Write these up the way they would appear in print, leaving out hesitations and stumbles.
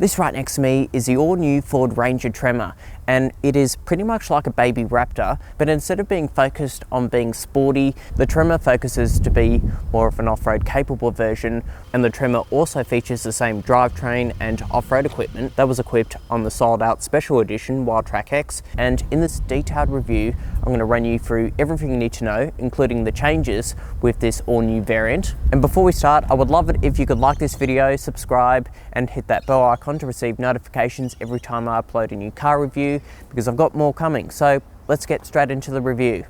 This right next to me is the all-new Ford Ranger Tremor, and it is pretty much like a baby Raptor, but instead of being focused on being sporty, the Tremor focuses to be more of an off-road capable version, and the Tremor also features the same drivetrain and off-road equipment that was equipped on the sold-out special edition Wildtrak X. And in this detailed review, I'm going to run you through everything you need to know, including the changes with this all-new variant. And before we start, I would love it if you could like this video, subscribe, and hit that bell icon to receive notifications every time I upload a new car review, because I've got more coming. So let's get straight into the review.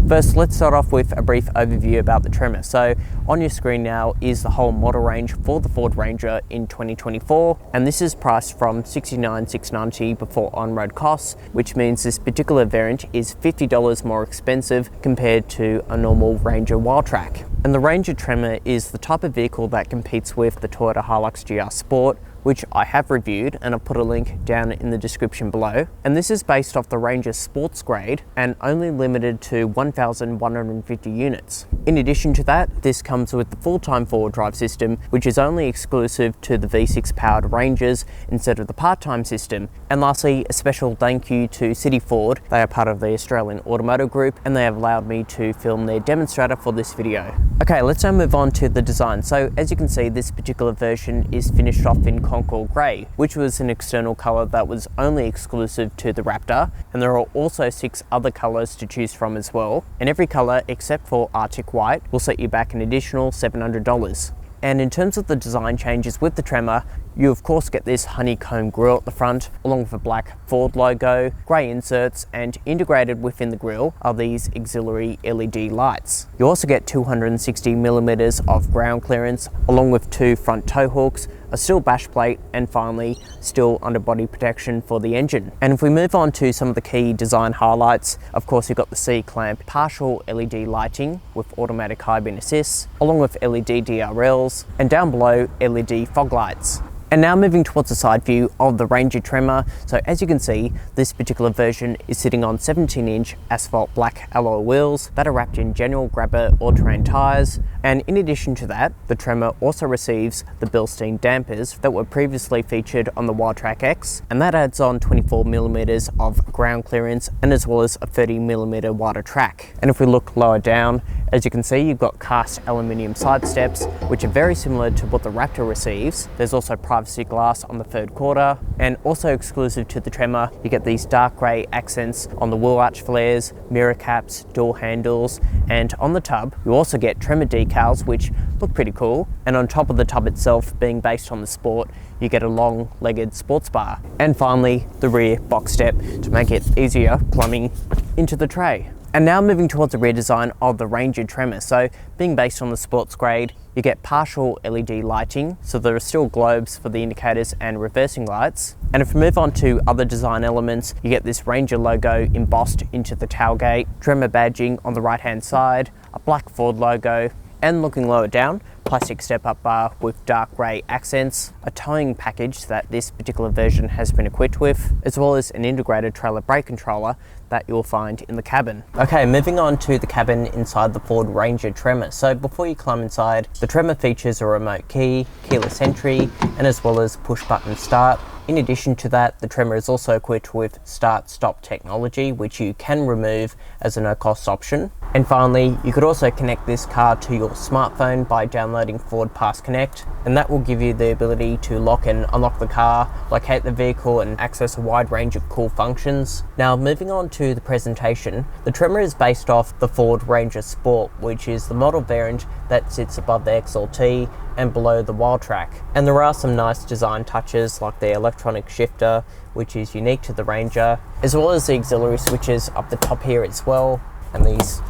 First, let's start off with a brief overview about the Tremor. So on your screen now is the whole model range for the Ford Ranger in 2024, and this is priced from $69,690 before on-road costs, which means this particular variant is $50 more expensive compared to a normal Ranger Wildtrak. And the Ranger Tremor is the type of vehicle that competes with the Toyota HiLux GR Sport, which I have reviewed, and I'll put a link down in the description below. And this is based off the Ranger Sports grade and only limited to 1,150 units. In addition to that, this comes with the full-time four-wheel drive system, which is only exclusive to the V6 powered Rangers instead of the part-time system. And lastly, a special thank you to City Ford. They are part of the Australian Automotive Group, and they have allowed me to film their demonstrator for this video. Okay, let's now move on to the design. So as you can see, this particular version is finished off in Concord Grey, which was an external colour that was only exclusive to the Raptor, and there are also 6 other colours to choose from as well, and every colour except for Arctic White will set you back an additional $700. And in terms of the design changes with the Tremor, you of course get this honeycomb grille at the front, along with a black Ford logo, grey inserts, and integrated within the grille are these auxiliary LED lights. You also get 260mm of ground clearance, along with 2 front tow hooks, a steel bash plate, and finally steel underbody protection for the engine. And if we move on to some of the key design highlights, of course you've got the C-clamp partial LED lighting with automatic high beam assist, along with LED DRLs, and down below LED fog lights. And now moving towards the side view of the Ranger Tremor. So as you can see, this particular version is sitting on 17-inch asphalt black alloy wheels that are wrapped in general grabber all-terrain tyres. And in addition to that, the Tremor also receives the Bilstein dampers that were previously featured on the Wildtrak X, and that adds on 24mm of ground clearance, and as well as a 30mm wider track. And if we look lower down, as you can see, you've got cast aluminium side steps, which are very similar to what the Raptor receives. There's also privacy glass on the third quarter, and also exclusive to the Tremor, you get these dark grey accents on the wheel arch flares, mirror caps, door handles, and on the tub, you also get Tremor decals, which look pretty cool. And on top of the tub itself, being based on the Sport, you get a long-legged sports bar. And finally, the rear box step to make it easier plumbing into the tray. And now moving towards the rear design of the Ranger Tremor. So being based on the sports grade, you get partial LED lighting, so there are still globes for the indicators and reversing lights. And if we move on to other design elements, you get this Ranger logo embossed into the tailgate, Tremor badging on the right hand side, a black Ford logo, and looking lower down, plastic step-up bar with dark grey accents, a towing package that this particular version has been equipped with, as well as an integrated trailer brake controller that you'll find in the cabin. Okay, moving on to the cabin inside the Ford Ranger Tremor. So before you climb inside, the Tremor features a remote key, keyless entry, and as well as push-button start. In addition to that, the Tremor is also equipped with start-stop technology, which you can remove as a no-cost option. And finally, you could also connect this car to your smartphone by downloading Ford Pass Connect, and that will give you the ability to lock and unlock the car, locate the vehicle, and access a wide range of cool functions. Now, moving on to the presentation, the Tremor is based off the Ford Ranger Sport, which is the model variant that sits above the XLT and below the Wildtrak. And there are some nice design touches like the electronic shifter, which is unique to the Ranger, as well as the auxiliary switches up the top here as well, and these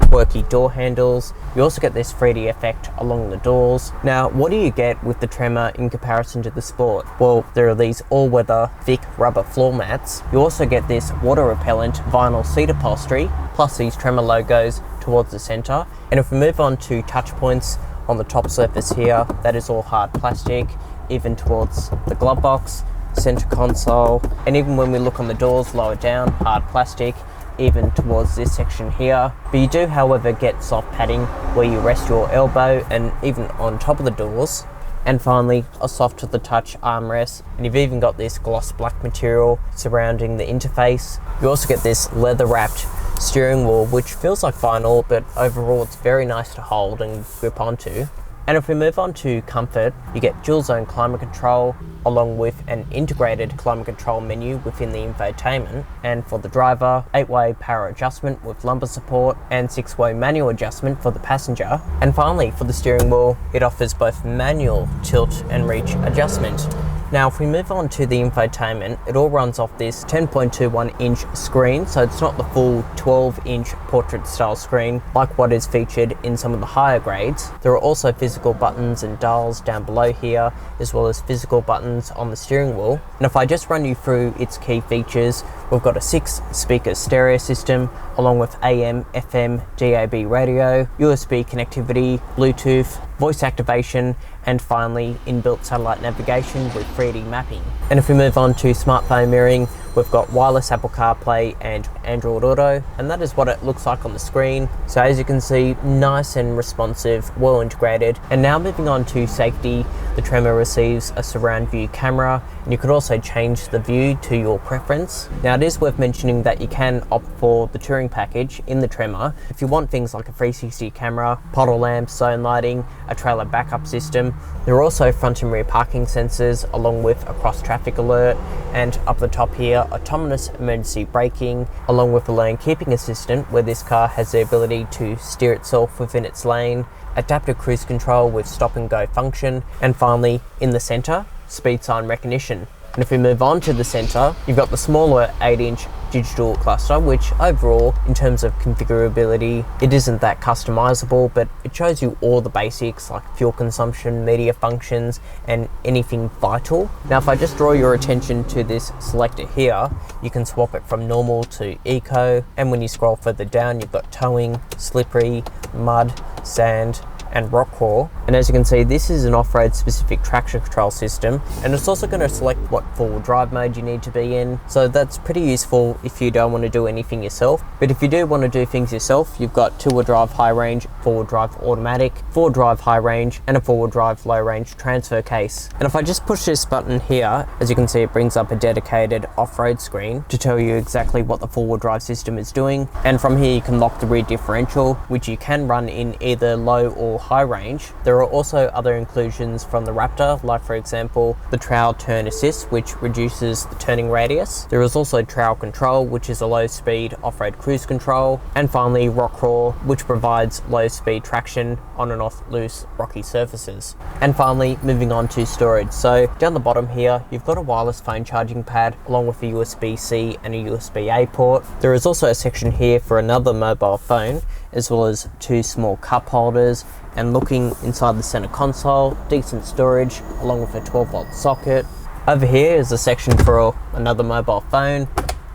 quirky door handles. You also get this 3D effect along the doors. Now, what do you get with the Tremor in comparison to the Sport? Well, there are these all-weather thick rubber floor mats. You also get this water-repellent vinyl seat upholstery, plus these Tremor logos towards the center. And if we move on to touch points on the top surface here, that is all hard plastic, even towards the glove box, center console, and even when we look on the doors lower down, hard plastic. even towards this section here. But you do, however, get soft padding where you rest your elbow and even on top of the doors. And finally, a soft to the touch armrest, and you've even got this gloss black material surrounding the interface. You also get this leather wrapped steering wheel, which feels like vinyl, but overall it's very nice to hold and grip onto. And if we move on to comfort, you get dual zone climate control along with an integrated climate control menu within the infotainment. And for the driver, 8-way power adjustment with lumbar support and 6-way manual adjustment for the passenger. And finally, for the steering wheel, it offers both manual tilt and reach adjustment. Now, if we move on to the infotainment, it all runs off this 10.21-inch screen, so it's not the full 12-inch portrait-style screen like what is featured in some of the higher grades. There are also physical buttons and dials down below here, as well as physical buttons on the steering wheel. And if I just run you through its key features, we've got a 6-speaker stereo system, along with AM, FM, DAB radio, USB connectivity, Bluetooth, voice activation, and finally inbuilt satellite navigation with 3D mapping. And if we move on to smartphone mirroring, we've got wireless Apple CarPlay and Android Auto, and that is what it looks like on the screen. So as you can see, nice and responsive, well integrated. And now moving on to safety, the Tremor receives a surround view camera, and you could also change the view to your preference. Now it is worth mentioning that you can opt for the touring package in the Tremor if you want things like a 360 camera, puddle lamps, zone lighting, a trailer backup system. There are also front and rear parking sensors along with a cross traffic alert, and up the top here, autonomous emergency braking along with a lane keeping assistant where this car has the ability to steer itself within its lane, adaptive cruise control with stop and go function, and finally in the center, speed sign recognition. And if we move on to the center, you've got the smaller 8-inch digital cluster, which overall, in terms of configurability, it isn't that customizable, but it shows you all the basics like fuel consumption, media functions, and anything vital. Now, if I just draw your attention to this selector here, you can swap it from normal to eco, and when you scroll further down, you've got towing, slippery, mud, sand, and rock crawl. And as you can see, this is an off-road specific traction control system, and it's also going to select what four-wheel drive mode you need to be in, so that's pretty useful if you don't want to do anything yourself. But if you do want to do things yourself, you've got 2-wheel drive high range, 4-wheel drive automatic, 4-wheel drive high range, and a 4-wheel drive low range transfer case. And if I just push this button here, as you can see, it brings up a dedicated off-road screen to tell you exactly what the 4-wheel drive system is doing. And from here you can lock the rear differential, which you can run in either low or high range. There are also other inclusions from the Raptor, like for example the trail turn assist, which reduces the turning radius. There is also trail control, which is a low speed off-road cruise control, and finally rock crawl, which provides low speed traction on and off loose rocky surfaces. And finally, moving on to storage, so down the bottom here you've got a wireless phone charging pad along with a USB-C and a USB-A port. There is also a section here for another mobile phone, as well as 2 small cup holders. And looking inside the center console, decent storage along with a 12-volt socket. Over here is a section for another mobile phone,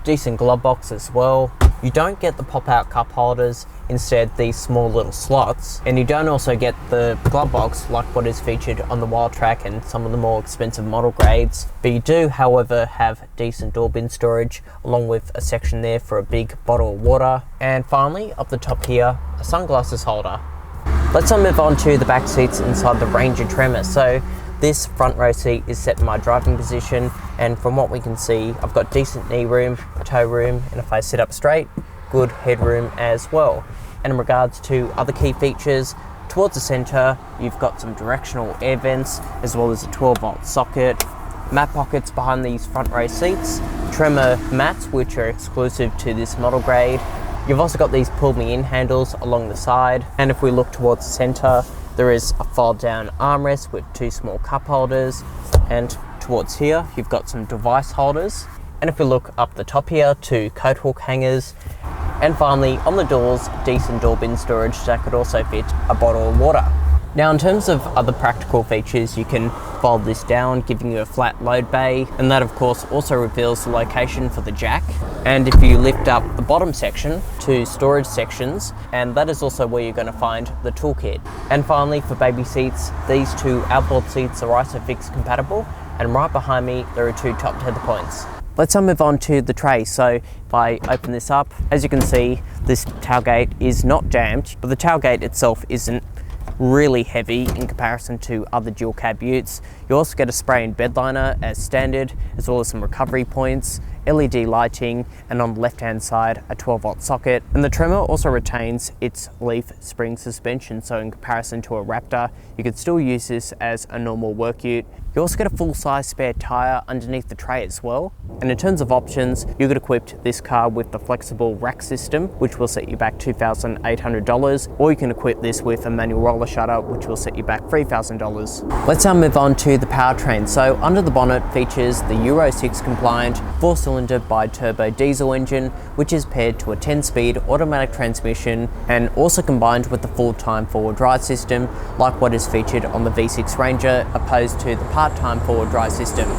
decent glove box as well. You don't get the pop-out cup holders, instead these small little slots, and you don't also get the glove box like what is featured on the Wildtrak and some of the more expensive model grades. But you do, however, have decent door bin storage along with a section there for a big bottle of water. And finally, up the top here, a sunglasses holder. Let's now move on to the back seats inside the Ranger Tremor. So this front row seat is set in my driving position, and from what we can see, I've got decent knee room, toe room, and if I sit up straight, good headroom as well. And in regards to other key features, towards the center, you've got some directional air vents, as well as a 12-volt socket, mat pockets behind these front row seats, Tremor mats, which are exclusive to this model grade. You've also got these pull me in handles along the side, and if we look towards the center, there is a fold down armrest with 2 small cup holders, and towards here you've got some device holders. And if we look up the top here, 2 coat hook hangers, and finally on the doors, decent door bin storage that could also fit a bottle of water. Now, in terms of other practical features, you can fold this down, giving you a flat load bay, and that of course also reveals the location for the jack. And if you lift up the bottom section to storage sections, and that is also where you're going to find the toolkit. And finally, for baby seats, these 2 outboard seats are ISOFIX compatible, and right behind me there are 2 top tether points. Let's move on to the tray. So if I open this up, as you can see, this tailgate is not jammed, but the tailgate itself isn't really heavy in comparison to other dual cab utes. You also get a spray and bed liner as standard, as well as some recovery points, LED lighting, and on the left hand side a 12-volt socket. And the Tremor also retains its leaf spring suspension, so in comparison to a Raptor, you could still use this as a normal work ute. You also get a full-size spare tyre underneath the tray as well. And in terms of options, you get equipped this car with the flexible rack system, which will set you back $2,800, or you can equip this with a manual roller shutter, which will set you back $3,000. Let's now move on to the powertrain. So under the bonnet features the Euro 6 compliant 4-cylinder bi-turbo diesel engine, which is paired to a 10-speed automatic transmission and also combined with the full-time forward drive system, like what is featured on the V6 Ranger, opposed to the part-time forward drive system.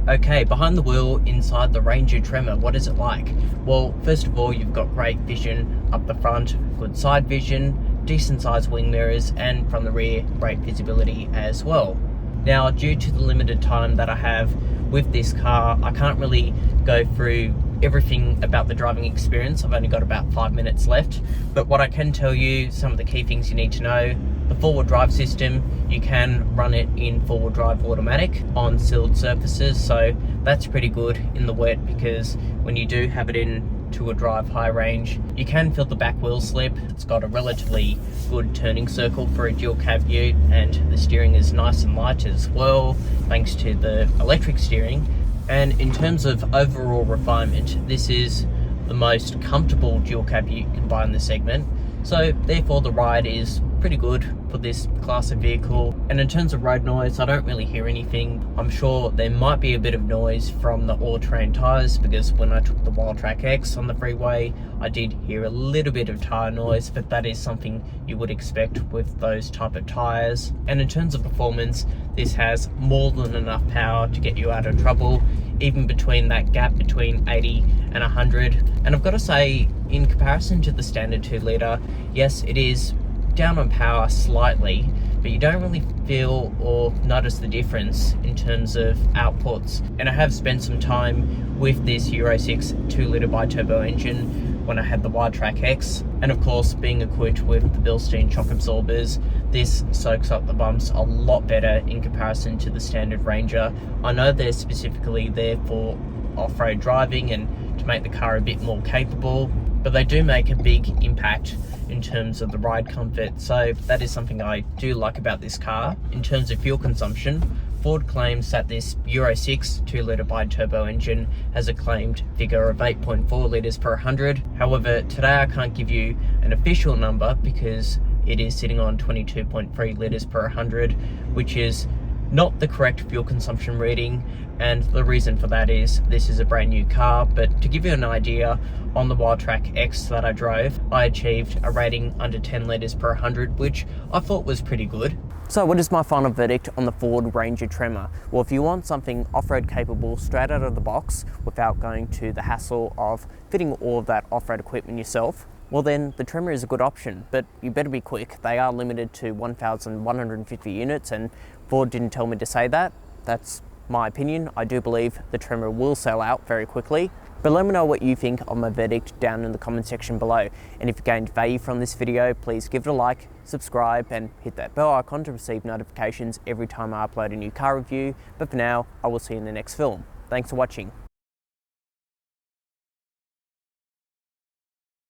Okay, behind the wheel inside the Ranger Tremor, what is it like? Well, first of all, you've got great vision up the front, good side vision, decent sized wing mirrors, and from the rear, great visibility as well. Now, due to the limited time that I have with this car, I can't really go through everything about the driving experience. I've only got about 5 minutes left, but what I can tell you, some of the key things you need to know: the forward drive system, you can run it in forward drive automatic on sealed surfaces, so that's pretty good in the wet, because when you do have it in to a drive high range, you can feel the back wheel slip. It's got a relatively good turning circle for a dual cab ute, and the steering is nice and light as well, thanks to the electric steering. And in terms of overall refinement, this is the most comfortable dual cab ute you can buy in the segment, so therefore the ride is pretty good for this class of vehicle. And in terms of road noise, I don't really hear anything. I'm sure there might be a bit of noise from the all-terrain tyres, because when I took the Wildtrak X on the freeway, I did hear a little bit of tyre noise, but that is something you would expect with those type of tyres. And in terms of performance, this has more than enough power to get you out of trouble, even between that gap between 80 and 100. And I've got to say, in comparison to the standard 2-litre, yes, it is down on power slightly, but you don't really feel or notice the difference in terms of outputs. And I have spent some time with this Euro 6 2-litre bi-turbo engine when I had the Wildtrak X, and of course, being equipped with the Bilstein shock absorbers, this soaks up the bumps a lot better in comparison to the standard Ranger. I know they're specifically there for off-road driving and to make the car a bit more capable, but they do make a big impact in terms of the ride comfort, so that is something I do like about this car. In terms of fuel consumption, Ford claims that this Euro 6 2-litre bi-turbo engine has a claimed figure of 8.4 litres per 100. However, today I can't give you an official number because it is sitting on 22.3 litres per 100, which is not the correct fuel consumption reading, and the reason for that is this is a brand new car. But to give you an idea, on the Wildtrak X that I drove, I achieved a rating under 10 litres per 100, which I thought was pretty good. So what is my final verdict on the Ford Ranger Tremor? Well, if you want something off-road capable straight out of the box without going to the hassle of fitting all of that off-road equipment yourself, well then the Tremor is a good option, but you better be quick. They are limited to 1,150 units, and Ford didn't tell me to say that. That's my opinion. I do believe the Tremor will sell out very quickly. But let me know what you think of my verdict down in the comment section below. And if you gained value from this video, please give it a like, subscribe, and hit that bell icon to receive notifications every time I upload a new car review. But for now, I will see you in the next film. Thanks for watching.